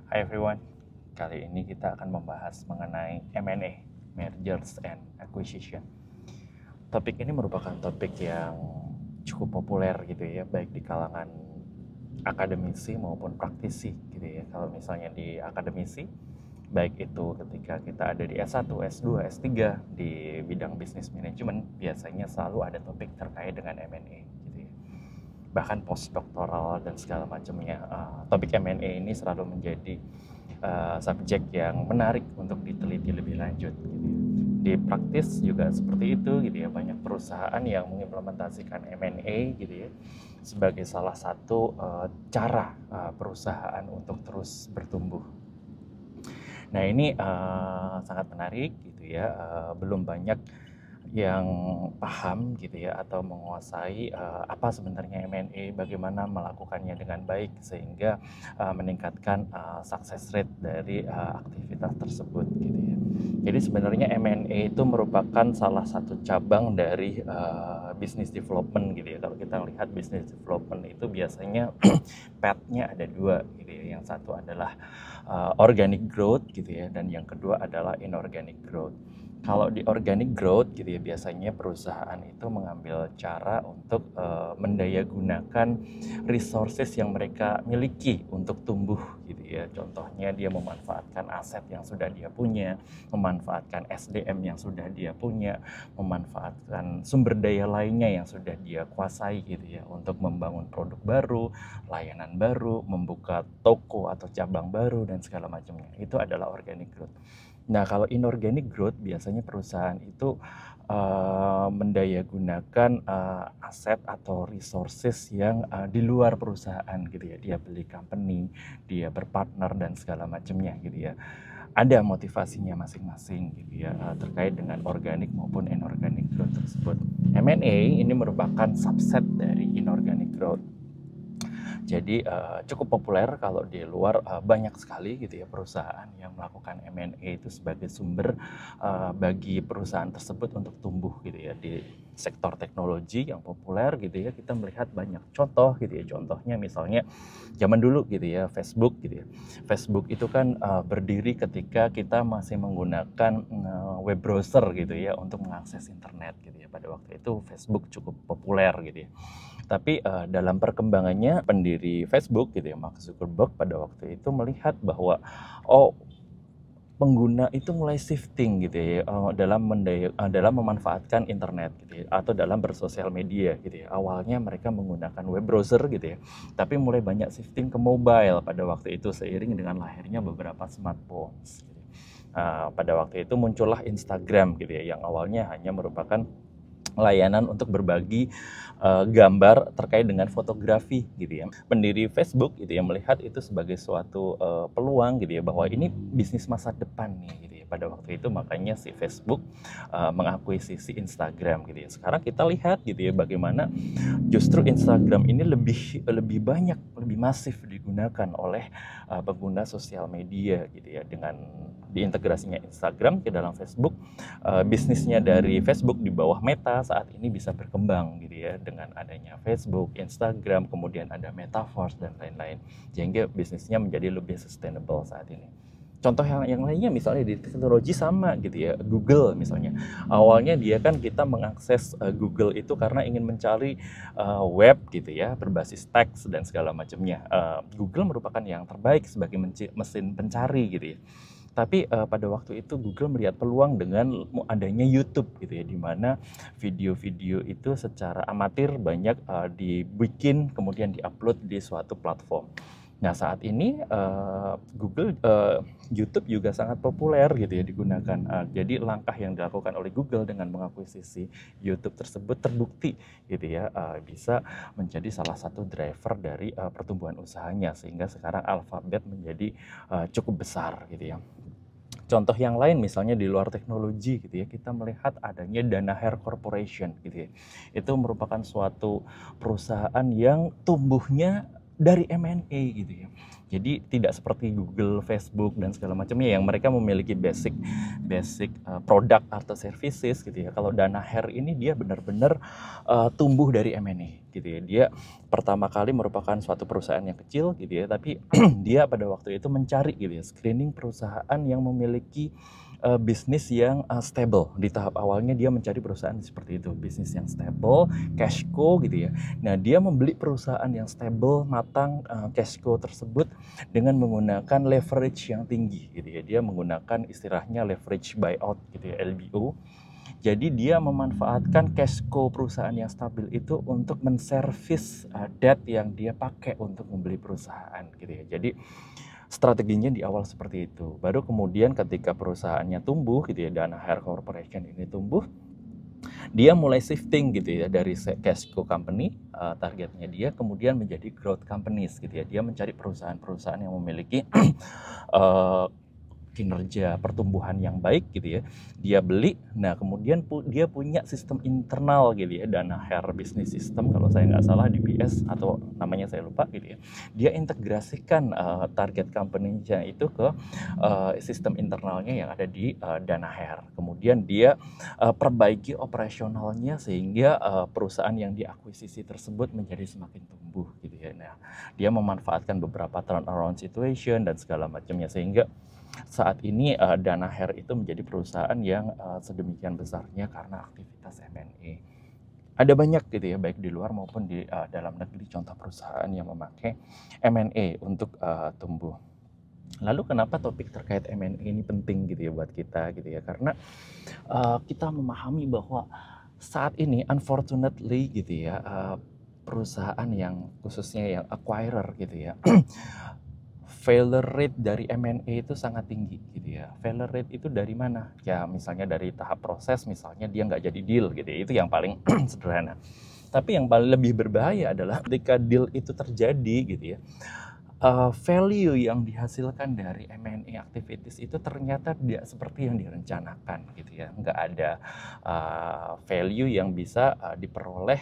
Hi everyone, kali ini kita akan membahas mengenai M&A, Mergers and Acquisition. Topik ini merupakan topik yang cukup populer gitu ya, baik di kalangan akademisi maupun praktisi gitu ya. Kalau misalnya di akademisi, baik itu ketika kita ada di S1, S2, S3 di bidang bisnis manajemen, biasanya selalu ada topik terkait dengan M&A gitu ya. Bahkan postdoktoral dan segala macamnya, topik M&A ini selalu menjadi subjek yang menarik untuk diteliti lebih lanjut gitu ya. Di praktis juga seperti itu gitu ya, banyak perusahaan yang mengimplementasikan M&A gitu ya sebagai salah satu cara perusahaan untuk terus bertumbuh. Nah ini sangat menarik gitu ya, belum banyak yang paham gitu ya atau menguasai apa sebenarnya M&A, bagaimana melakukannya dengan baik sehingga meningkatkan success rate dari aktivitas tersebut gitu ya. Jadi sebenarnya M&A itu merupakan salah satu cabang dari business development gitu ya. Kalau kita lihat business development itu biasanya path-nya ada dua gitu ya. Yang satu adalah organic growth gitu ya, dan yang kedua adalah inorganic growth. Kalau di organic growth gitu ya, biasanya perusahaan itu mengambil cara untuk mendayagunakan resources yang mereka miliki untuk tumbuh gitu ya. Contohnya dia memanfaatkan aset yang sudah dia punya, memanfaatkan SDM yang sudah dia punya, memanfaatkan sumber daya lainnya yang sudah dia kuasai gitu ya untuk membangun produk baru, layanan baru, membuka toko atau cabang baru dan segala macamnya. Itu adalah organic growth. Nah, kalau inorganic growth biasanya perusahaan itu mendayagunakan aset atau resources yang di luar perusahaan gitu ya. Dia beli company, dia berpartner dan segala macamnya gitu ya. Ada motivasinya masing-masing gitu ya terkait dengan organic maupun inorganic growth tersebut. M&A ini merupakan subset dari inorganic growth. Jadi cukup populer kalau di luar, banyak sekali gitu ya perusahaan yang melakukan M&A itu sebagai sumber bagi perusahaan tersebut untuk tumbuh gitu ya. Di sektor teknologi yang populer gitu ya, kita melihat banyak contoh gitu ya. Contohnya misalnya zaman dulu gitu ya, Facebook gitu ya. Facebook itu kan berdiri ketika kita masih menggunakan web browser gitu ya untuk mengakses internet gitu ya. Pada waktu itu Facebook cukup populer gitu ya. Tapi dalam perkembangannya pendiri Facebook gitu ya, Mark Zuckerberg pada waktu itu melihat bahwa pengguna itu mulai shifting gitu ya dalam memanfaatkan internet gitu ya, atau dalam bersosial media gitu ya. Awalnya mereka menggunakan web browser gitu ya, tapi mulai banyak shifting ke mobile pada waktu itu seiring dengan lahirnya beberapa smartphone. Pada waktu itu muncullah Instagram gitu ya, yang awalnya hanya merupakan layanan untuk berbagi gambar terkait dengan fotografi gitu ya. Pendiri Facebook gitu ya melihat itu sebagai suatu peluang gitu ya, bahwa ini bisnis masa depan nih gitu ya. Pada waktu itu makanya si Facebook mengakuisisi Instagram gitu ya. Sekarang kita lihat gitu ya bagaimana justru Instagram ini lebih banyak, lebih masif digunakan oleh pengguna sosial media gitu ya. Dengan diintegrasinya Instagram ke dalam Facebook, bisnisnya dari Facebook di bawah Meta saat ini bisa berkembang gitu ya, dengan adanya Facebook, Instagram, kemudian ada Metaverse dan lain-lain, sehingga bisnisnya menjadi lebih sustainable saat ini. Contoh yang lainnya misalnya di teknologi sama gitu ya, Google misalnya. Awalnya dia kan kita mengakses Google itu karena ingin mencari web gitu ya, berbasis teks dan segala macamnya. Google merupakan yang terbaik sebagai mesin pencari gitu ya. Tapi pada waktu itu Google melihat peluang dengan adanya YouTube gitu ya, di mana video-video itu secara amatir banyak dibikin kemudian diupload di suatu platform. Nah saat ini YouTube juga sangat populer gitu ya digunakan. Jadi langkah yang dilakukan oleh Google dengan mengakuisisi YouTube tersebut terbukti gitu ya, bisa menjadi salah satu driver dari pertumbuhan usahanya, sehingga sekarang Alphabet menjadi cukup besar gitu ya. Contoh yang lain misalnya di luar teknologi gitu ya, kita melihat adanya Danaher Corporation gitu ya. Itu merupakan suatu perusahaan yang tumbuhnya dari M&A gitu ya. Jadi tidak seperti Google, Facebook dan segala macamnya yang mereka memiliki basic produk atau services gitu ya. Kalau Danaher ini dia benar-benar tumbuh dari M&A gitu ya. Dia pertama kali merupakan suatu perusahaan yang kecil gitu ya, tapi dia pada waktu itu mencari gitu ya, screening perusahaan yang memiliki bisnis yang stable. Di tahap awalnya dia mencari perusahaan seperti itu, bisnis yang stable, cash cow gitu ya. Nah, dia membeli perusahaan yang stable, matang, cash cow tersebut dengan menggunakan leverage yang tinggi gitu ya. Dia menggunakan istilahnya leverage buyout gitu ya, LBO. Jadi dia memanfaatkan cash cow perusahaan yang stabil itu untuk menservis debt yang dia pakai untuk membeli perusahaan gitu ya. Jadi strateginya di awal seperti itu. Baru kemudian ketika perusahaannya tumbuh gitu ya, Danaher Corporation ini tumbuh, dia mulai shifting gitu ya dari cash cow company, targetnya dia kemudian menjadi growth companies gitu ya. Dia mencari perusahaan-perusahaan yang memiliki kinerja pertumbuhan yang baik gitu ya, dia beli. Nah kemudian dia punya sistem internal gitu ya, Danaher Business System kalau saya nggak salah, DBS atau namanya saya lupa gitu ya. Dia integrasikan target company-nya itu ke sistem internalnya yang ada di Danaher. Kemudian dia perbaiki operasionalnya sehingga perusahaan yang diakuisisi tersebut menjadi semakin tumbuh gitu ya. Nah dia memanfaatkan beberapa turnaround situation dan segala macamnya sehingga saat ini Danaher itu menjadi perusahaan yang sedemikian besarnya karena aktivitas M&A. Ada banyak gitu ya, baik di luar maupun di dalam negeri, contoh perusahaan yang memakai M&A untuk tumbuh. Lalu kenapa topik terkait M&A ini penting gitu ya buat kita gitu ya? Karena kita memahami bahwa saat ini unfortunately gitu ya, perusahaan yang khususnya yang acquirer gitu ya, failure rate dari M&A itu sangat tinggi gitu ya. Failure rate itu dari mana? Ya misalnya dari tahap proses, misalnya dia nggak jadi deal gitu ya. Itu yang paling sederhana. Tapi yang paling lebih berbahaya adalah ketika deal itu terjadi gitu ya, value yang dihasilkan dari M&A activities itu ternyata tidak seperti yang direncanakan gitu ya. Nggak ada value yang bisa diperoleh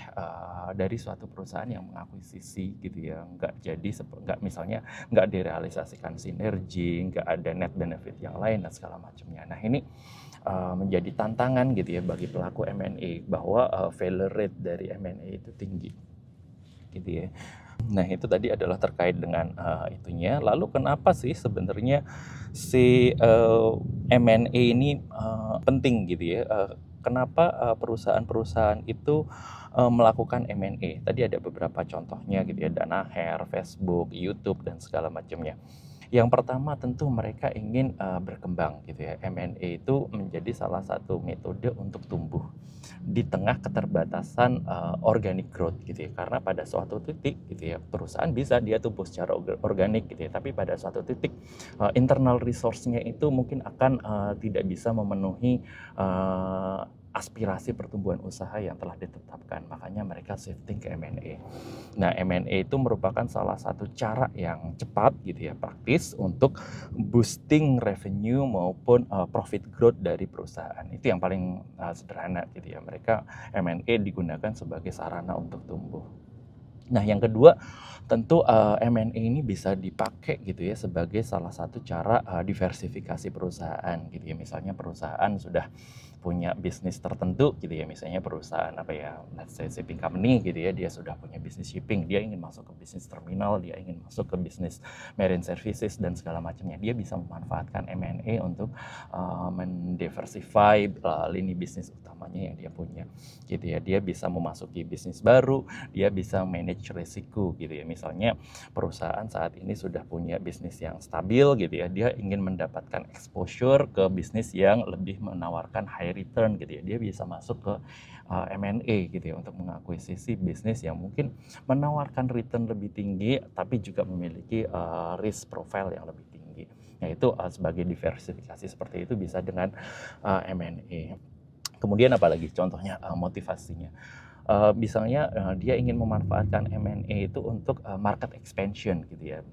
dari suatu perusahaan yang mengakuisisi gitu ya. Nggak misalnya nggak direalisasikan sinergi, nggak ada net benefit yang lain dan segala macamnya. Nah ini menjadi tantangan gitu ya bagi pelaku M&A bahwa failure rate dari M&A itu tinggi gitu ya. Nah itu tadi adalah terkait dengan itunya. Lalu kenapa sih sebenarnya si M&A ini penting gitu ya? Kenapa perusahaan-perusahaan itu melakukan M&A? Tadi ada beberapa contohnya gitu ya, Danaher, Facebook, YouTube dan segala macamnya. Yang pertama tentu mereka ingin berkembang gitu ya. M&A itu menjadi salah satu metode untuk tumbuh di tengah keterbatasan organic growth gitu ya. Karena pada suatu titik gitu ya, perusahaan bisa dia tumbuh secara organik gitu ya, tapi pada suatu titik internal resource-nya itu mungkin akan tidak bisa memenuhi aspirasi pertumbuhan usaha yang telah ditetapkan. Makanya mereka shifting ke M&A. Nah, M&A itu merupakan salah satu cara yang cepat gitu ya, praktis untuk boosting revenue maupun profit growth dari perusahaan. Itu yang paling sederhana gitu ya. Mereka M&A digunakan sebagai sarana untuk tumbuh. Nah, yang kedua, tentu M&A ini bisa dipakai gitu ya sebagai salah satu cara diversifikasi perusahaan gitu ya. Misalnya perusahaan sudah punya bisnis tertentu gitu ya, misalnya perusahaan apa ya, let's say shipping company gitu ya, dia sudah punya bisnis shipping, dia ingin masuk ke bisnis terminal, dia ingin masuk ke bisnis marine services dan segala macamnya. Dia bisa memanfaatkan M&A untuk mendiversify lini bisnis utamanya yang dia punya gitu ya. Dia bisa memasuki bisnis baru, dia bisa manage risiko gitu ya. Misalnya perusahaan saat ini sudah punya bisnis yang stabil gitu ya, dia ingin mendapatkan exposure ke bisnis yang lebih menawarkan high return gitu ya. Dia bisa masuk ke M&A gitu ya untuk mengakuisisi bisnis yang mungkin menawarkan return lebih tinggi tapi juga memiliki risk profile yang lebih tinggi. Nah itu sebagai diversifikasi seperti itu bisa dengan M&A. Kemudian apalagi contohnya motivasinya. Misalnya dia ingin memanfaatkan M&A itu untuk market expansion gitu ya.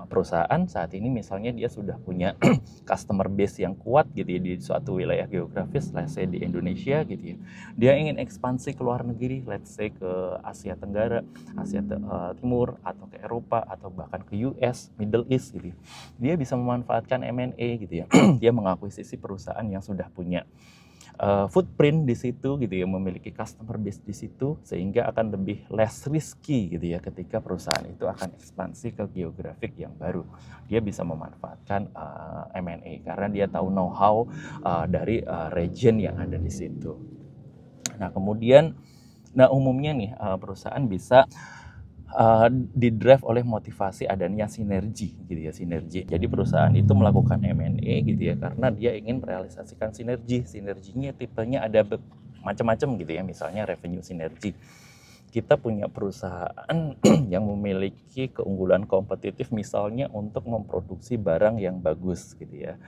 Perusahaan saat ini misalnya dia sudah punya customer base yang kuat gitu ya di suatu wilayah geografis, let's say di Indonesia gitu ya. Dia ingin ekspansi ke luar negeri, let's say ke Asia Tenggara, Asia Timur, atau ke Eropa, atau bahkan ke US, Middle East gitu ya. Dia bisa memanfaatkan M&A gitu ya. Dia mengakuisisi perusahaan yang sudah punya footprint di situ gitu ya, memiliki customer base di situ, sehingga akan lebih less risky gitu ya ketika perusahaan itu akan ekspansi ke geografik yang baru. Dia bisa memanfaatkan M&A karena dia tahu know-how dari region yang ada di situ. Nah kemudian, umumnya nih perusahaan bisa didrive oleh motivasi adanya sinergi gitu ya, sinergi. Jadi perusahaan itu melakukan M&A gitu ya karena dia ingin merealisasikan sinergi. Sinerginya tipenya ada macam-macam gitu ya, misalnya revenue sinergi. Kita punya perusahaan yang memiliki keunggulan kompetitif misalnya untuk memproduksi barang yang bagus gitu ya.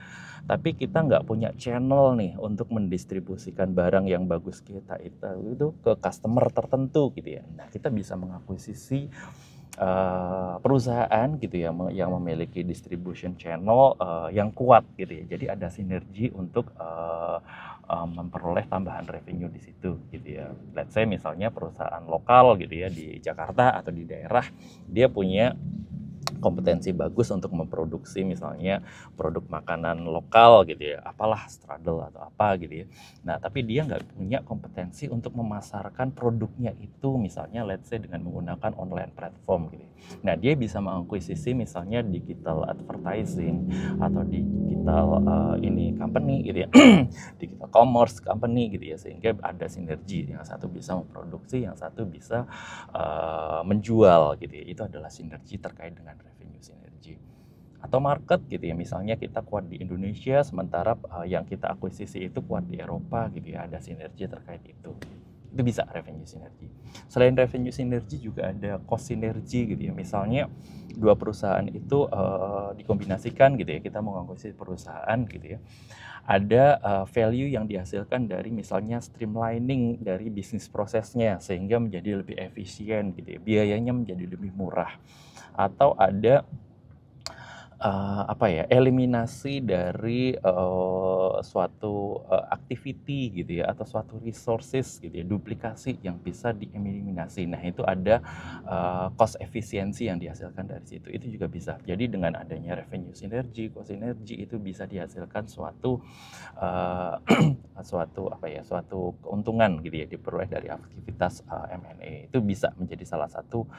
Tapi kita nggak punya channel nih untuk mendistribusikan barang yang bagus kita itu ke customer tertentu gitu ya. Nah kita bisa mengakuisisi perusahaan gitu ya yang memiliki distribution channel yang kuat gitu ya. Jadi ada sinergi untuk memperoleh tambahan revenue di situ gitu ya. Let's say misalnya perusahaan lokal gitu ya di Jakarta atau di daerah, dia punya kompetensi bagus untuk memproduksi misalnya produk makanan lokal gitu ya, apalah strudel atau apa gitu ya. Nah tapi dia nggak punya kompetensi untuk memasarkan produknya itu misalnya let's say dengan menggunakan online platform gitu ya. Nah dia bisa mengakuisisi misalnya digital advertising atau digital company gitu ya digital commerce company gitu ya, sehingga ada sinergi, yang satu bisa memproduksi, yang satu bisa menjual gitu ya. Itu adalah sinergi terkait dengan revenue sinergi. Atau market gitu ya, misalnya kita kuat di Indonesia sementara yang kita akuisisi itu kuat di Eropa gitu ya, ada sinergi terkait itu bisa revenue sinergi. Selain revenue sinergi juga ada cost sinergi gitu ya, misalnya dua perusahaan itu dikombinasikan gitu ya, kita mengakuisisi perusahaan gitu ya, ada value yang dihasilkan dari misalnya streamlining dari bisnis prosesnya sehingga menjadi lebih efisien gitu ya, biayanya menjadi lebih murah. Atau ada eliminasi dari suatu activity gitu ya, atau suatu resources gitu ya, duplikasi yang bisa dieliminasi. Nah itu ada cost efisiensi yang dihasilkan dari situ, itu juga bisa. Jadi dengan adanya revenue sinergi, cost sinergi, itu bisa dihasilkan suatu suatu keuntungan gitu ya, diperoleh dari aktivitas M&A. Itu bisa menjadi salah satu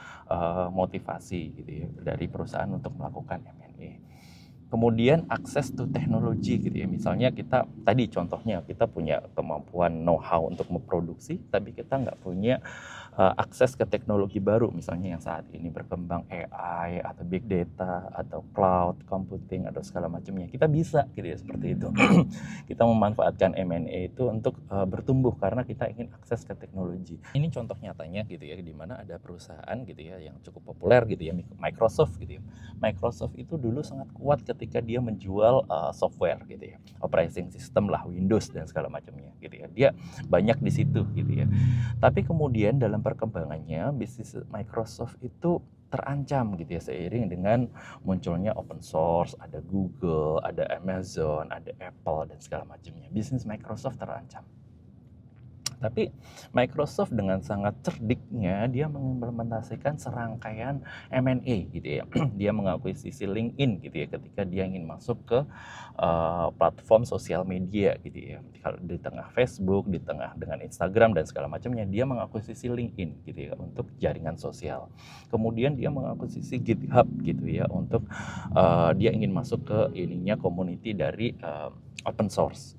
motivasi gitu ya dari perusahaan untuk melakukan M&A. Kemudian akses to teknologi gitu ya, misalnya kita tadi contohnya kita punya kemampuan know-how untuk memproduksi, tapi kita nggak punya akses ke teknologi baru, misalnya yang saat ini berkembang AI atau big data atau cloud computing atau segala macamnya. Kita bisa gitu ya seperti itu. Kita memanfaatkan M&A itu untuk bertumbuh karena kita ingin akses ke teknologi. Ini contoh nyatanya gitu ya, di mana ada perusahaan gitu ya yang cukup populer gitu ya, Microsoft gitu ya. Microsoft itu dulu sangat kuat ketika dia menjual software gitu ya, operating system lah, Windows dan segala macamnya gitu ya. Dia banyak di situ gitu ya. Tapi kemudian dalam perkembangannya bisnis Microsoft itu terancam gitu ya, seiring dengan munculnya open source, ada Google, ada Amazon, ada Apple dan segala macamnya. Bisnis Microsoft terancam. Tapi Microsoft dengan sangat cerdiknya dia mengimplementasikan serangkaian M&A gitu ya. Dia mengakuisisi LinkedIn gitu ya ketika dia ingin masuk ke platform sosial media gitu ya. Kalau di tengah Facebook, di tengah dengan Instagram dan segala macamnya, dia mengakuisisi LinkedIn gitu ya untuk jaringan sosial. Kemudian dia mengakuisisi GitHub gitu ya untuk dia ingin masuk ke community dari open source.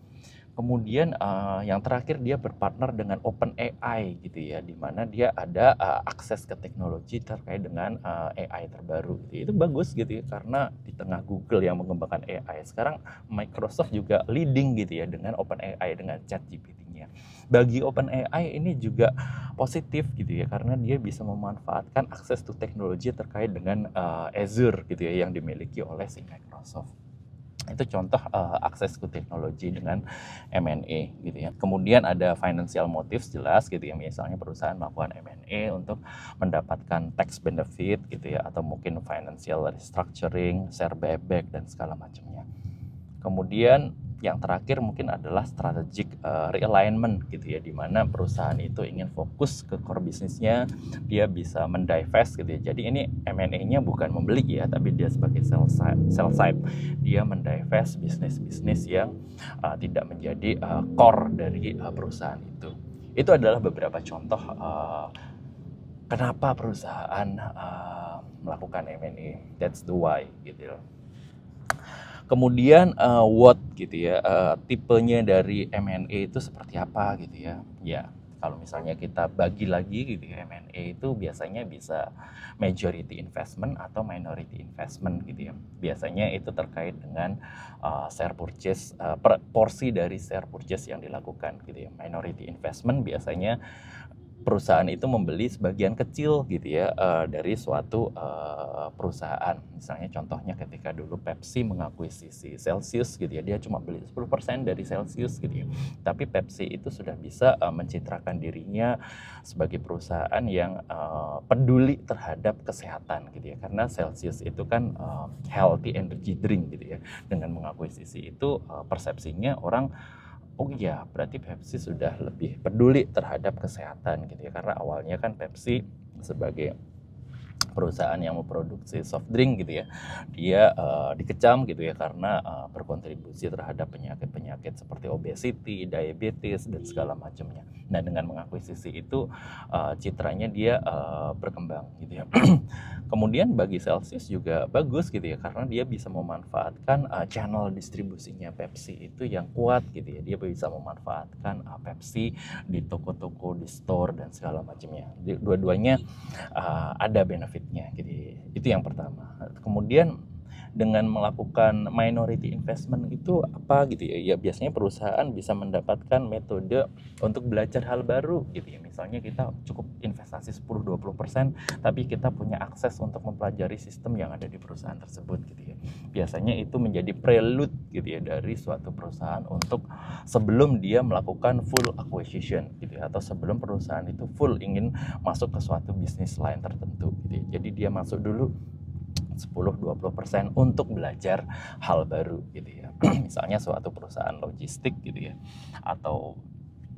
Kemudian yang terakhir dia berpartner dengan OpenAI gitu ya, di mana dia ada akses ke teknologi terkait dengan AI terbaru gitu. Itu bagus gitu ya, karena di tengah Google yang mengembangkan AI, sekarang Microsoft juga leading gitu ya dengan OpenAI, dengan ChatGPT-nya. Bagi OpenAI ini juga positif gitu ya, karena dia bisa memanfaatkan akses to teknologi terkait dengan Azure gitu ya yang dimiliki oleh si Microsoft. Itu contoh akses ke teknologi dengan M&A gitu ya. Kemudian ada financial motives jelas gitu ya, misalnya perusahaan melakukan M&A untuk mendapatkan tax benefit gitu ya, atau mungkin financial restructuring, share buyback dan segala macamnya. Kemudian yang terakhir mungkin adalah strategic realignment gitu ya, di mana perusahaan itu ingin fokus ke core bisnisnya, dia bisa mendivest gitu ya. Jadi ini M&A-nya bukan membeli ya, tapi dia sebagai sell side. Dia mendivest bisnis-bisnis yang tidak menjadi core dari perusahaan itu. Itu adalah beberapa contoh kenapa perusahaan melakukan M&A. That's the why gitu ya. Kemudian what gitu ya, tipenya dari M&A itu seperti apa gitu ya. Ya, kalau misalnya kita bagi lagi gitu ya, M&A itu biasanya bisa majority investment atau minority investment gitu ya. Biasanya itu terkait dengan share purchase, porsi dari share purchase yang dilakukan gitu ya. Minority investment biasanya perusahaan itu membeli sebagian kecil gitu ya dari suatu perusahaan. Misalnya contohnya ketika dulu Pepsi mengakuisisi Celsius gitu ya, dia cuma beli 10% dari Celsius gitu ya. Tapi Pepsi itu sudah bisa mencitrakan dirinya sebagai perusahaan yang peduli terhadap kesehatan gitu ya. Karena Celsius itu kan healthy energy drink gitu ya. Dengan mengakuisisi itu persepsinya orang, oh iya, berarti Pepsi sudah lebih peduli terhadap kesehatan gitu ya. Karena awalnya kan Pepsi sebagai perusahaan yang memproduksi soft drink gitu ya, dia dikecam gitu ya karena berkontribusi terhadap penyakit-penyakit seperti obesity, diabetes dan segala macamnya. Nah, dengan mengakuisisi itu citranya dia berkembang gitu ya. Kemudian bagi Celsius juga bagus gitu ya, karena dia bisa memanfaatkan channel distribusinya Pepsi itu yang kuat gitu ya. Dia bisa memanfaatkan Pepsi di toko-toko, di store dan segala macamnya. Dua-duanya ada benefitnya gitu. Itu yang pertama. Kemudian dengan melakukan minority investment itu apa gitu ya, ya biasanya perusahaan bisa mendapatkan metode untuk belajar hal baru gitu ya. Misalnya kita cukup investasi 10-20%, tapi kita punya akses untuk mempelajari sistem yang ada di perusahaan tersebut gitu ya. Biasanya itu menjadi prelude gitu ya dari suatu perusahaan untuk sebelum dia melakukan full acquisition gitu ya, atau sebelum perusahaan itu full ingin masuk ke suatu bisnis lain tertentu gitu ya. Jadi dia masuk dulu 10-20% untuk belajar hal baru gitu ya. Misalnya suatu perusahaan logistik gitu ya, atau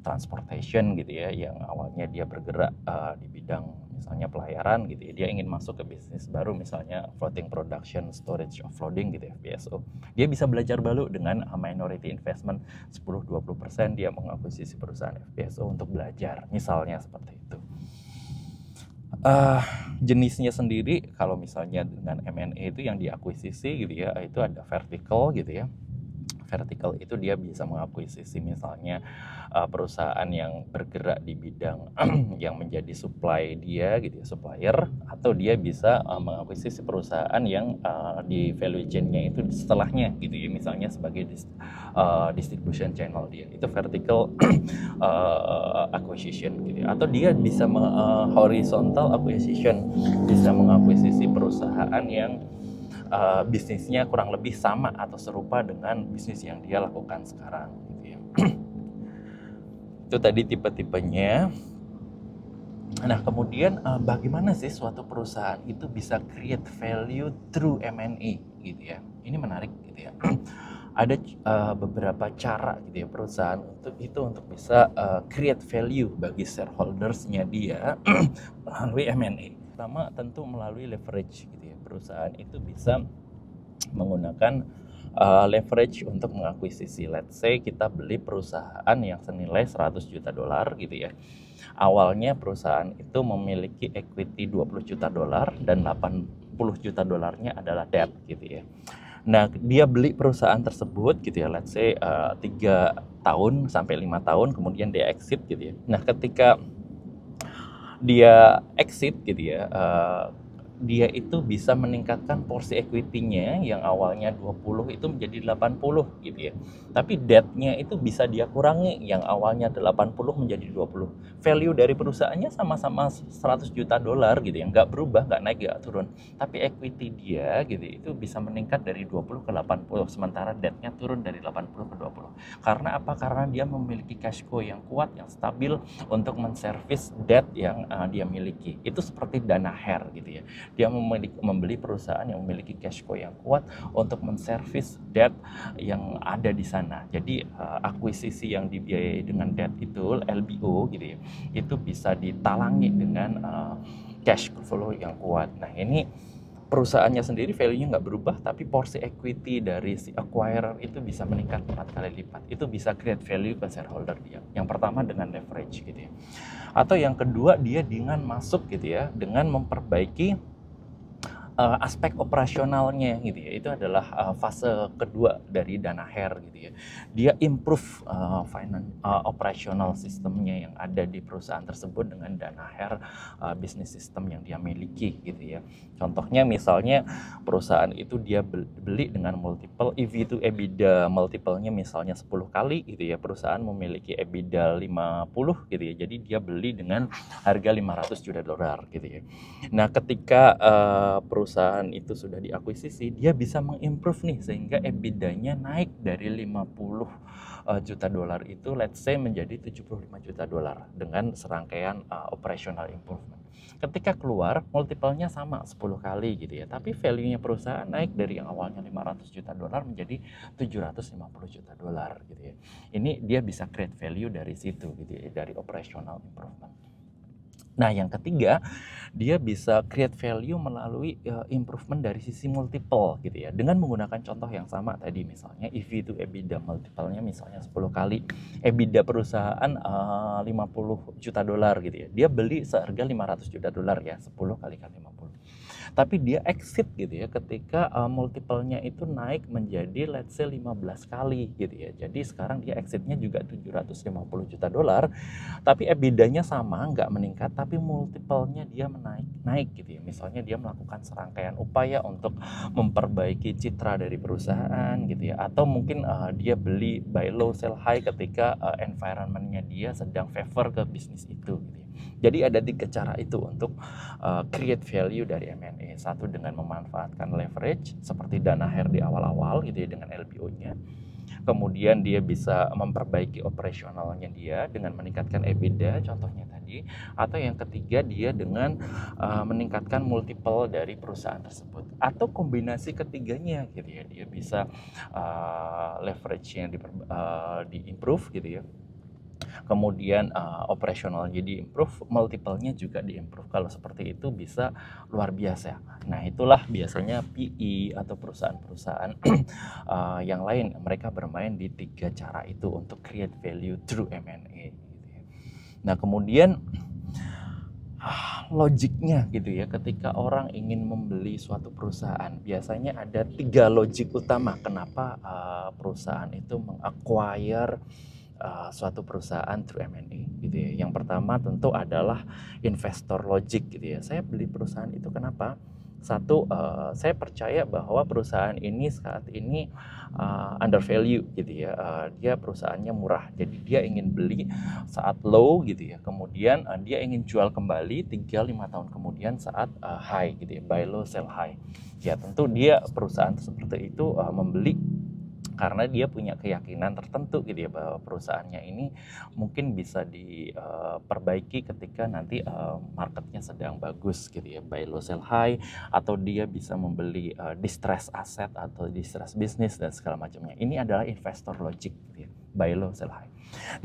transportation gitu ya, yang awalnya dia bergerak di bidang misalnya pelayaran gitu ya, dia ingin masuk ke bisnis baru misalnya floating production storage offloading gitu ya, FPSO. Dia bisa belajar baru dengan minority investment 10-20%, dia mengakuisisi perusahaan FPSO untuk belajar, misalnya seperti itu. Jenisnya sendiri kalau misalnya dengan M&A itu yang diakuisisi gitu ya, itu ada vertical gitu ya. Vertical itu dia bisa mengakuisisi misalnya perusahaan yang bergerak di bidang yang menjadi supply dia gitu ya, supplier, atau dia bisa mengakuisisi perusahaan yang di value chain-nya itu setelahnya gitu ya, misalnya sebagai distribution channel dia. Itu vertical acquisition gitu ya. Atau dia bisa horizontal acquisition, bisa mengakuisisi perusahaan yang bisnisnya kurang lebih sama atau serupa dengan bisnis yang dia lakukan sekarang gitu ya. Itu tadi tipe-tipenya. Nah, kemudian bagaimana sih suatu perusahaan itu bisa create value through M&A gitu ya. Ini menarik gitu ya. Ada beberapa cara gitu ya perusahaan untuk bisa create value bagi shareholders-nya dia melalui M&A. Pertama tentu melalui leverage gitu ya. Perusahaan itu bisa menggunakan leverage untuk mengakuisisi. Let's say kita beli perusahaan yang senilai 100 juta dolar gitu ya. Awalnya perusahaan itu memiliki equity 20 juta dolar dan 80 juta dolarnya adalah debt gitu ya. Nah, dia beli perusahaan tersebut gitu ya, let's say 3 tahun sampai 5 tahun, kemudian dia exit gitu ya. Nah, ketika dia exit gitu ya, dia itu bisa meningkatkan porsi equity-nya yang awalnya 20 itu menjadi 80 gitu ya. Tapi debt-nya itu bisa dia kurangi yang awalnya 80 menjadi 20. Value dari perusahaannya sama-sama 100 juta dolar gitu ya, nggak berubah, nggak naik, nggak turun. Tapi equity dia gitu itu bisa meningkat dari 20 ke 80, sementara debt-nya turun dari 80 ke 20. Karena apa? Karena dia memiliki cash flow yang kuat, yang stabil untuk menservis debt yang dia miliki. Itu seperti Danaher gitu ya. Dia membeli perusahaan yang memiliki cash flow yang kuat untuk menservis debt yang ada di sana. Jadi akuisisi yang dibiayai dengan debt itu LBO gitu ya, itu bisa ditalangi dengan cash flow yang kuat. Nah ini perusahaannya sendiri value-nya nggak berubah, tapi porsi equity dari si acquirer itu bisa meningkat 4 kali lipat. Itu bisa create value ke shareholder dia. Yang pertama dengan leverage gitu ya. Atau yang kedua dia dengan masuk gitu ya, dengan memperbaiki aspek operasionalnya gitu ya. Itu adalah fase kedua dari Danaher gitu ya. Dia improve operational sistemnya yang ada di perusahaan tersebut dengan Danaher business system yang dia miliki gitu ya. Contohnya misalnya perusahaan itu dia beli dengan multiple EV to EBITDA multiple-nya misalnya 10 kali gitu ya. Perusahaan memiliki EBITDA 50 gitu ya. Jadi dia beli dengan harga 500 juta dolar gitu ya. Nah, ketika perusahaan itu sudah diakuisisi, dia bisa mengimprove nih sehingga EBITDA-nya naik dari 50 juta dolar itu let's say menjadi 75 juta dolar dengan serangkaian operational improvement. Ketika keluar, multiple-nya sama 10 kali gitu ya, tapi value-nya perusahaan naik dari yang awalnya 500 juta dolar menjadi 750 juta dolar gitu ya. Ini dia bisa create value dari situ gitu ya, dari operational improvement. Nah, yang ketiga, dia bisa create value melalui improvement dari sisi multiple gitu ya. Dengan menggunakan contoh yang sama tadi misalnya EV to EBITDA multiple-nya misalnya 10 kali. EBITDA perusahaan 50 juta dolar gitu ya. Dia beli seharga 500 juta dolar ya, 10 kali 50. Tapi dia exit gitu ya ketika multiple-nya itu naik menjadi let's say 15 kali gitu ya. Jadi sekarang dia exitnya juga 750 juta dolar, tapi EBITDA-nya sama, nggak meningkat, tapi multiple-nya dia naik gitu ya. Misalnya dia melakukan serangkaian upaya untuk memperbaiki citra dari perusahaan gitu ya, atau mungkin dia beli buy low sell high ketika environment-nya dia sedang favor ke bisnis itu gitu ya. Jadi ada 3 cara itu untuk create value dari M&A. Satu dengan memanfaatkan leverage seperti Danaher di awal-awal gitu ya dengan LBO-nya. Kemudian dia bisa memperbaiki operasionalnya dia dengan meningkatkan EBITDA contohnya tadi, atau yang ketiga dia dengan meningkatkan multiple dari perusahaan tersebut, atau kombinasi ketiganya gitu ya. Dia bisa leverage-nya di-improve gitu ya, kemudian operasionalnya di-improve, multiple-nya juga di-improve. Kalau seperti itu bisa luar biasa. Nah, itulah biasanya PE atau perusahaan-perusahaan yang lain, mereka bermain di 3 cara itu untuk create value through M&A gitu ya. Nah, kemudian logiknya gitu ya, ketika orang ingin membeli suatu perusahaan, biasanya ada 3 logik utama kenapa perusahaan itu meng-acquire suatu perusahaan through M&A gitu ya. Yang pertama tentu adalah investor logic gitu ya. Saya beli perusahaan itu kenapa? Satu, saya percaya bahwa perusahaan ini saat ini undervalue gitu ya. Dia perusahaannya murah, jadi dia ingin beli saat low gitu ya. Kemudian dia ingin jual kembali 3-5 tahun kemudian saat high gitu ya, buy low sell high. Ya tentu dia perusahaan seperti itu membeli karena dia punya keyakinan tertentu gitu ya bahwa perusahaannya ini mungkin bisa diperbaiki ketika nanti marketnya sedang bagus gitu ya, buy low sell high, atau dia bisa membeli distress asset atau distress bisnis dan segala macamnya. Ini adalah investor logic gitu ya, buy low sell high.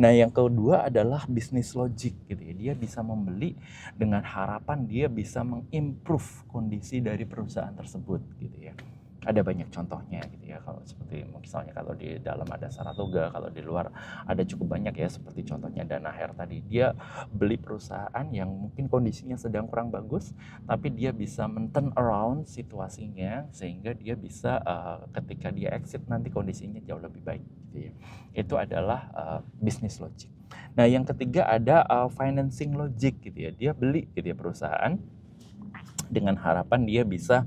Nah, yang kedua adalah business logic gitu ya. Dia bisa membeli dengan harapan dia bisa mengimprove kondisi dari perusahaan tersebut gitu ya. Ada banyak contohnya gitu ya, kalau seperti misalnya kalau di dalam ada Saratoga, kalau di luar ada cukup banyak ya, seperti contohnya Danaher tadi. Dia beli perusahaan yang mungkin kondisinya sedang kurang bagus, tapi dia bisa men-turn around situasinya sehingga dia bisa ketika dia exit nanti kondisinya jauh lebih baik gitu ya. Itu adalah business logic. Nah, yang ketiga ada financing logic gitu ya. Dia beli gitu ya perusahaan dengan harapan dia bisa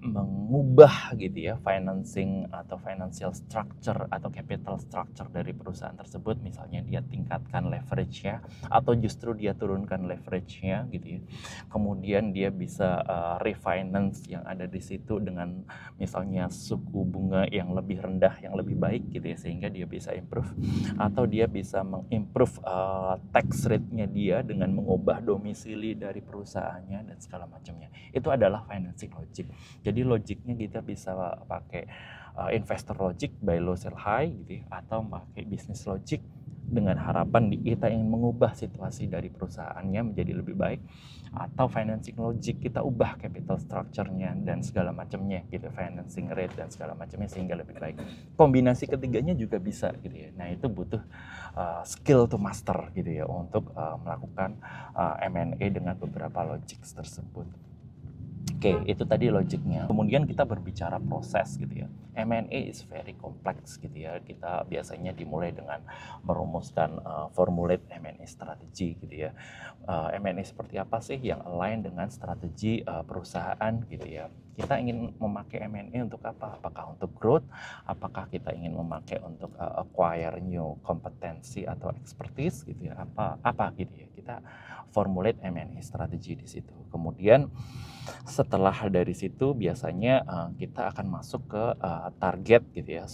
mengubah gitu ya financing atau financial structure atau capital structure dari perusahaan tersebut. Misalnya dia tingkatkan leverage-nya atau justru dia turunkan leverage-nya gitu ya. Kemudian dia bisa refinance yang ada di situ dengan misalnya suku bunga yang lebih rendah, yang lebih baik gitu ya, sehingga dia bisa improve, atau dia bisa mengimprove tax rate-nya dia dengan mengubah domisili dari perusahaannya dan segala macamnya. Itu adalah financing logic. Jadi logiknya kita bisa pakai investor logic, buy low sell high gitu ya, atau pakai business logic dengan harapan kita ingin mengubah situasi dari perusahaannya menjadi lebih baik, atau financing logic kita ubah capital structure-nya dan segala macamnya gitu, financing rate dan segala macamnya sehingga lebih baik. Kombinasi ketiganya juga bisa gitu ya. Nah, itu butuh skill to master gitu ya untuk melakukan M&A dengan beberapa logic tersebut. Oke, itu tadi logiknya. Kemudian kita berbicara proses gitu ya. M&A is very complex gitu ya. Kita biasanya dimulai dengan merumuskan formulate M&A strategi gitu ya. M&A seperti apa sih yang align dengan strategi perusahaan gitu ya. Kita ingin memakai M&A untuk apa? Apakah untuk growth? Apakah kita ingin memakai untuk acquire new kompetensi atau expertise gitu ya? Apa gitu ya. Kita formulate M&A strategi di situ. Kemudian setelah dari situ biasanya kita akan masuk ke target gitu ya,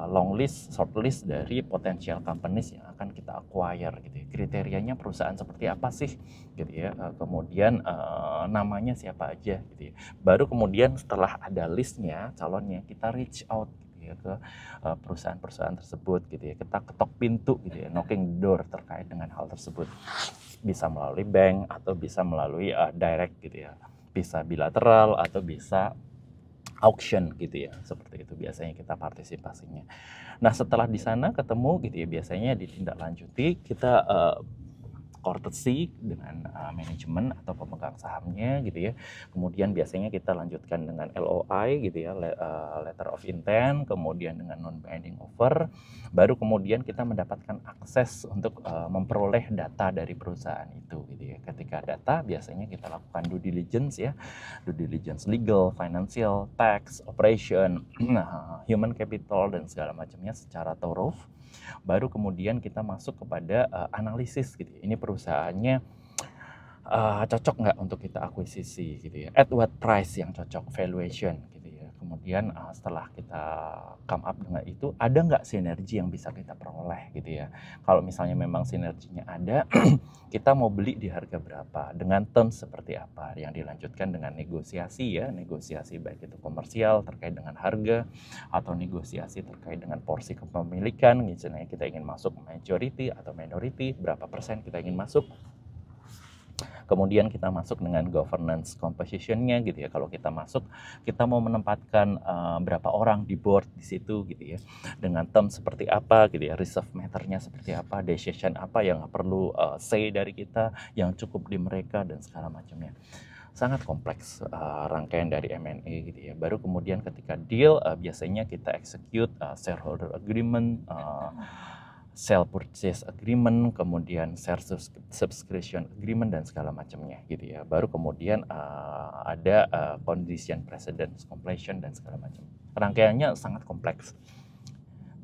long list, short list dari potential companies yang akan kita acquire gitu ya. Kriterianya perusahaan seperti apa sih gitu ya. Kemudian namanya siapa aja gitu ya. Baru kemudian setelah ada listnya, calonnya, kita reach out gitu ya ke perusahaan-perusahaan tersebut gitu ya. Kita ketok pintu gitu ya, knocking door terkait dengan hal tersebut. Bisa melalui bank atau bisa melalui direct gitu ya. Bisa bilateral atau bisa auction gitu ya, seperti itu biasanya kita partisipasinya. Nah, setelah di sana ketemu gitu ya, biasanya ditindaklanjuti kita courtesy dengan manajemen atau pemegang sahamnya gitu ya. Kemudian biasanya kita lanjutkan dengan LOI gitu ya, letter of intent, kemudian dengan non binding offer. Baru kemudian kita mendapatkan akses untuk memperoleh data dari perusahaan itu gitu ya. Ketika data biasanya kita lakukan due diligence ya. Due diligence legal, financial, tax, operation, human capital dan segala macamnya secara thorough. Baru kemudian kita masuk kepada analisis gitu ya. Ini perusahaannya cocok nggak untuk kita akuisisi gitu ya, at what price yang cocok, valuation gitu ya. Kemudian setelah kita come up dengan itu, ada nggak sinergi yang bisa kita peroleh gitu ya. Kalau misalnya memang sinerginya ada, kita mau beli di harga berapa, dengan terms seperti apa, yang dilanjutkan dengan negosiasi ya, negosiasi baik itu komersial terkait dengan harga, atau negosiasi terkait dengan porsi kepemilikan, misalnya kita ingin masuk majority atau minority, berapa persen kita ingin masuk. Kemudian kita masuk dengan governance composition-nya gitu ya. Kalau kita masuk, kita mau menempatkan berapa orang di board di situ gitu ya. Dengan term seperti apa gitu ya, reserve matter-nya seperti apa, decision apa yang perlu say dari kita, yang cukup di mereka dan segala macamnya. Sangat kompleks rangkaian dari M&A gitu ya. Baru kemudian ketika deal biasanya kita execute shareholder agreement, sell purchase agreement, kemudian share subscription agreement dan segala macamnya gitu ya. Baru kemudian ada condition precedent completion dan segala macam. Rangkaiannya sangat kompleks.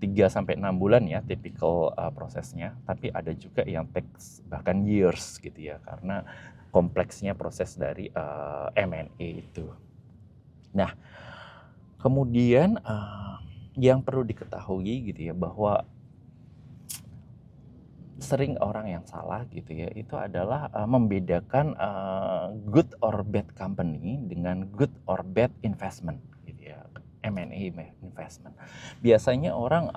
3-6 bulan ya typical prosesnya, tapi ada juga yang takes bahkan years gitu ya, karena kompleksnya proses dari M&A itu. Nah, kemudian yang perlu diketahui gitu ya, bahwa sering orang yang salah gitu ya, itu adalah membedakan good or bad company dengan good or bad investment gitu ya, M&A investment. Biasanya orang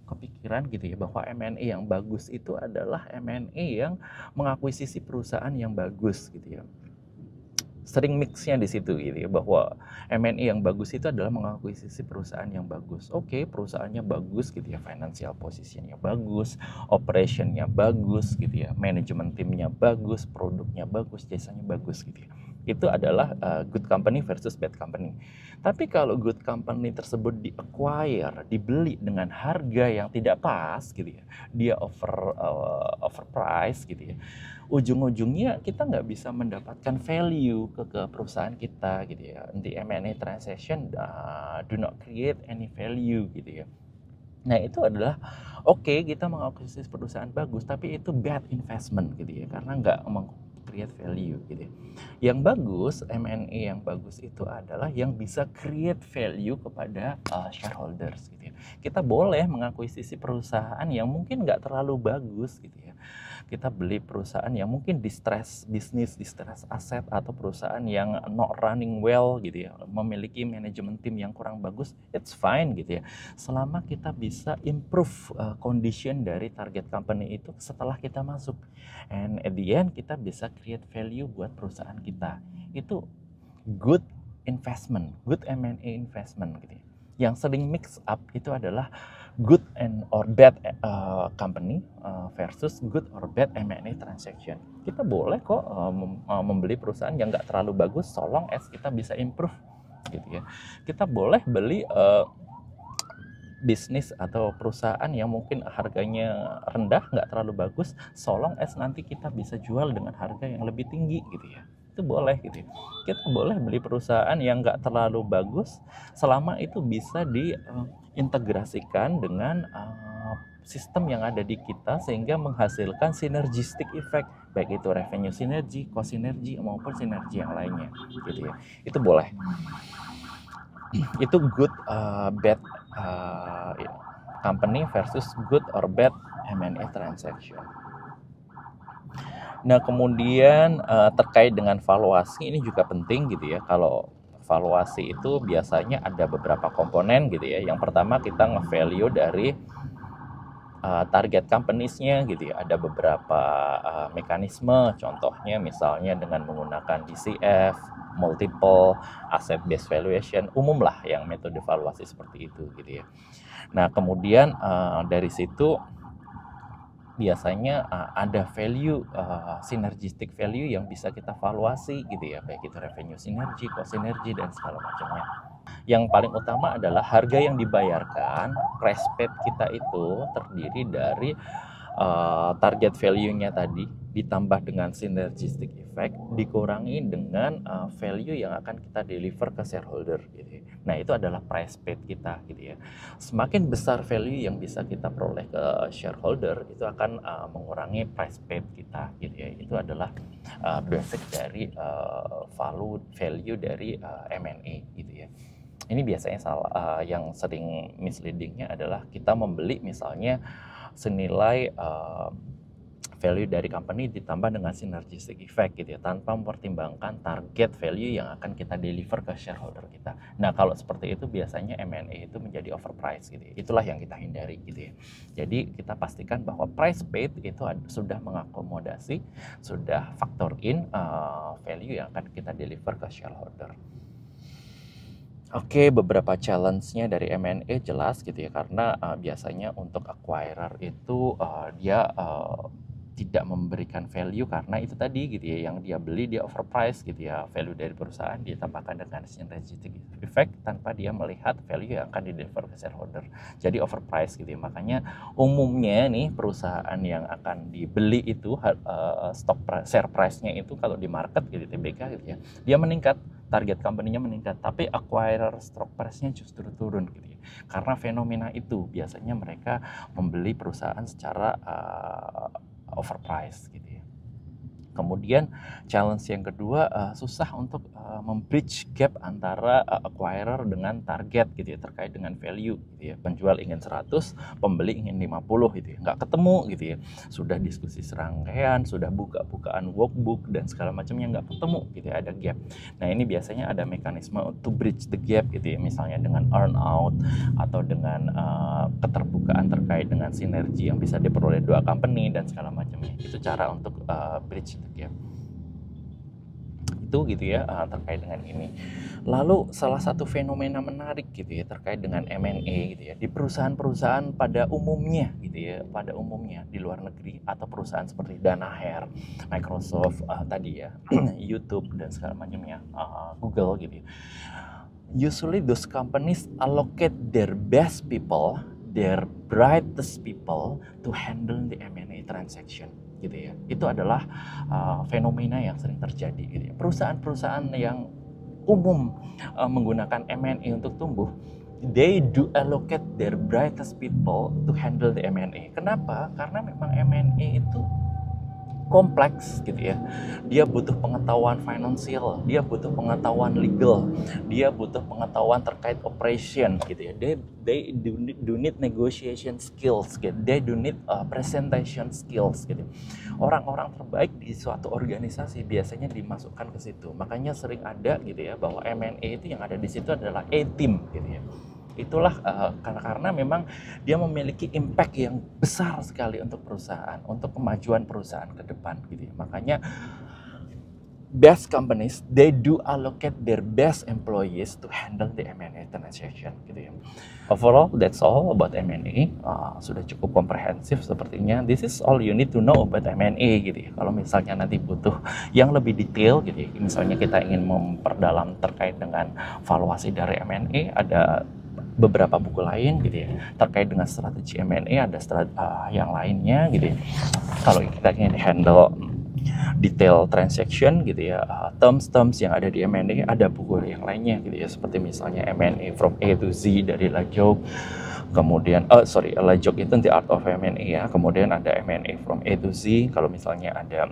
kepikiran gitu ya, bahwa M&A yang bagus itu adalah M&A yang mengakuisisi perusahaan yang bagus gitu ya. Sering mixnya di situ gitu ya, bahwa M&A yang bagus itu adalah mengakuisisi perusahaan yang bagus. Oke, perusahaannya bagus gitu ya, financial positionnya bagus, operationnya bagus gitu ya, manajemen timnya bagus, produknya bagus, jasanya bagus gitu ya. Itu adalah good company versus bad company. Tapi kalau good company tersebut di-acquire, dibeli dengan harga yang tidak pas gitu ya, dia overprice gitu ya, ujung-ujungnya kita nggak bisa mendapatkan value ke perusahaan kita gitu ya. The M&A transaction do not create any value gitu ya. Nah itu adalah oke, kita mengakuisisi perusahaan bagus, tapi itu bad investment gitu ya, karena nggak create value gitu ya. Yang bagus, M&A yang bagus itu adalah yang bisa create value kepada shareholders gitu ya. Kita boleh mengakuisisi perusahaan yang mungkin nggak terlalu bagus gitu ya. Kita beli perusahaan yang mungkin distress bisnis, distress aset, atau perusahaan yang not running well gitu ya, memiliki manajemen tim yang kurang bagus, it's fine gitu ya, selama kita bisa improve condition dari target company itu setelah kita masuk, and at the end kita bisa create value buat perusahaan kita. Itu good investment, good M&A investment gitu ya. Yang sering mix up itu adalah good and or bad company versus good or bad M&A transaction. Kita boleh kok membeli perusahaan yang nggak terlalu bagus, so long as kita bisa improve gitu ya. Kita boleh beli bisnis atau perusahaan yang mungkin harganya rendah, nggak terlalu bagus, so long as nanti kita bisa jual dengan harga yang lebih tinggi gitu ya. Itu boleh gitu ya. Kita boleh beli perusahaan yang nggak terlalu bagus selama itu bisa diintegrasikan dengan sistem yang ada di kita sehingga menghasilkan synergistic effect, baik itu revenue synergy, cost synergy, maupun sinergi yang lainnya gitu ya. Itu boleh. Itu good bad company versus good or bad M&A transaction. Nah kemudian terkait dengan valuasi ini juga penting gitu ya. Kalau valuasi itu biasanya ada beberapa komponen gitu ya. Yang pertama kita nge-value dari target companies-nya gitu ya. Ada beberapa mekanisme, contohnya misalnya dengan menggunakan DCF, multiple, asset based valuation, umum lah yang metode valuasi seperti itu gitu ya. Nah kemudian dari situ biasanya ada value, synergistic value yang bisa kita valuasi gitu ya, baik itu revenue synergy, cost synergy, dan segala macamnya. Yang paling utama adalah harga yang dibayarkan, price paid kita itu terdiri dari target value-nya tadi ditambah dengan synergistic effect dikurangi dengan value yang akan kita deliver ke shareholder gitu ya. Nah itu adalah price paid kita gitu ya. Semakin besar value yang bisa kita peroleh ke shareholder, itu akan mengurangi price paid kita gitu ya. Itu adalah basic dari value dari M&A gitu ya. Ini biasanya salah, yang sering misleadingnya adalah kita membeli misalnya senilai value dari company ditambah dengan synergistic effect gitu ya, tanpa mempertimbangkan target value yang akan kita deliver ke shareholder kita. Nah kalau seperti itu biasanya M&A itu menjadi overpriced gitu ya. Itulah yang kita hindari gitu ya. Jadi kita pastikan bahwa price paid itu sudah mengakomodasi, sudah factor in value yang akan kita deliver ke shareholder. Oke, beberapa challenge-nya dari M&A jelas gitu ya, karena biasanya untuk acquirer itu dia tidak memberikan value karena itu tadi gitu ya, yang dia beli dia overprice gitu ya, value dari perusahaan ditambahkan dengan synergistic effect tanpa dia melihat value yang akan di-deliver ke shareholder, jadi overprice gitu ya. Makanya umumnya nih perusahaan yang akan dibeli itu share price-nya itu kalau di market gitu TBK gitu ya, dia meningkat, target company-nya meningkat, tapi acquirer stock price-nya justru turun gitu ya. Karena fenomena itu biasanya mereka membeli perusahaan secara overpriced gitu ya. Kemudian challenge yang kedua, susah untuk membridge gap antara acquirer dengan target gitu ya, terkait dengan value gitu ya. Penjual ingin 100, pembeli ingin 50 gitu ya, nggak ketemu gitu ya. Sudah diskusi serangkaian, sudah bukaan workbook dan segala macamnya, nggak ketemu gitu ya, ada gap. Nah ini biasanya ada mekanisme to bridge the gap gitu ya, misalnya dengan earn out atau dengan keterbukaan terkait dengan sinergi yang bisa diperoleh dua company dan segala macamnya. Itu cara untuk bridge the gap. itu gitu ya, terkait dengan ini. Lalu salah satu fenomena menarik gitu ya terkait dengan M&A gitu ya di perusahaan-perusahaan pada umumnya gitu ya, pada umumnya di luar negeri atau perusahaan seperti Danaher, Microsoft, tadi ya, YouTube dan segala macamnya, Google gitu ya. Usually those companies allocate their best people, their brightest people to handle the M&A transaction gitu ya. Itu adalah fenomena yang sering terjadi gitu ya. Perusahaan-perusahaan yang umum menggunakan M&A untuk tumbuh, they do allocate their brightest people to handle the M&A. Kenapa? Karena memang M&A itu kompleks gitu ya. Dia butuh pengetahuan finansial, dia butuh pengetahuan legal, dia butuh pengetahuan terkait operation gitu ya. They do need negotiation skills gitu. They do need presentation skills gitu. Orang-orang terbaik di suatu organisasi biasanya dimasukkan ke situ. Makanya sering ada gitu ya bahwa M&A itu yang ada di situ adalah A-team gitu ya. Itulah karena memang dia memiliki impact yang besar sekali untuk perusahaan, untuk kemajuan perusahaan ke depan gitu ya. Makanya best companies, they do allocate their best employees to handle the M&A transaction gitu ya. Overall, that's all about M&A. Sudah cukup komprehensif sepertinya. This is all you need to know about M&A gitu ya. Kalau misalnya nanti butuh yang lebih detail gitu ya, misalnya kita ingin memperdalam terkait dengan valuasi dari M&A, ada beberapa buku lain gitu ya terkait dengan strategi M&A, ada yang lainnya gitu ya. Kalau kita ingin handle detail transaction gitu ya, terms yang ada di M&A, ada buku yang lainnya gitu ya, seperti misalnya M&A from A to Z dari Lajok, kemudian Lajok itu The Art of M&A ya, kemudian ada M&A from A to Z. Kalau misalnya ada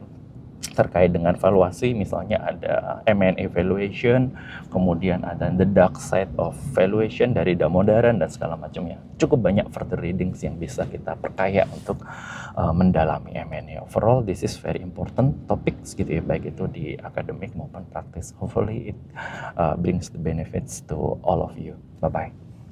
terkait dengan valuasi, misalnya ada M&A valuation, kemudian ada the dark side of valuation dari Damodaran dan segala macamnya. Cukup banyak further readings yang bisa kita perkaya untuk mendalami M&A. Overall, this is very important topics gitu ya, baik itu di akademik maupun praktis. Hopefully it brings the benefits to all of you. Bye-bye.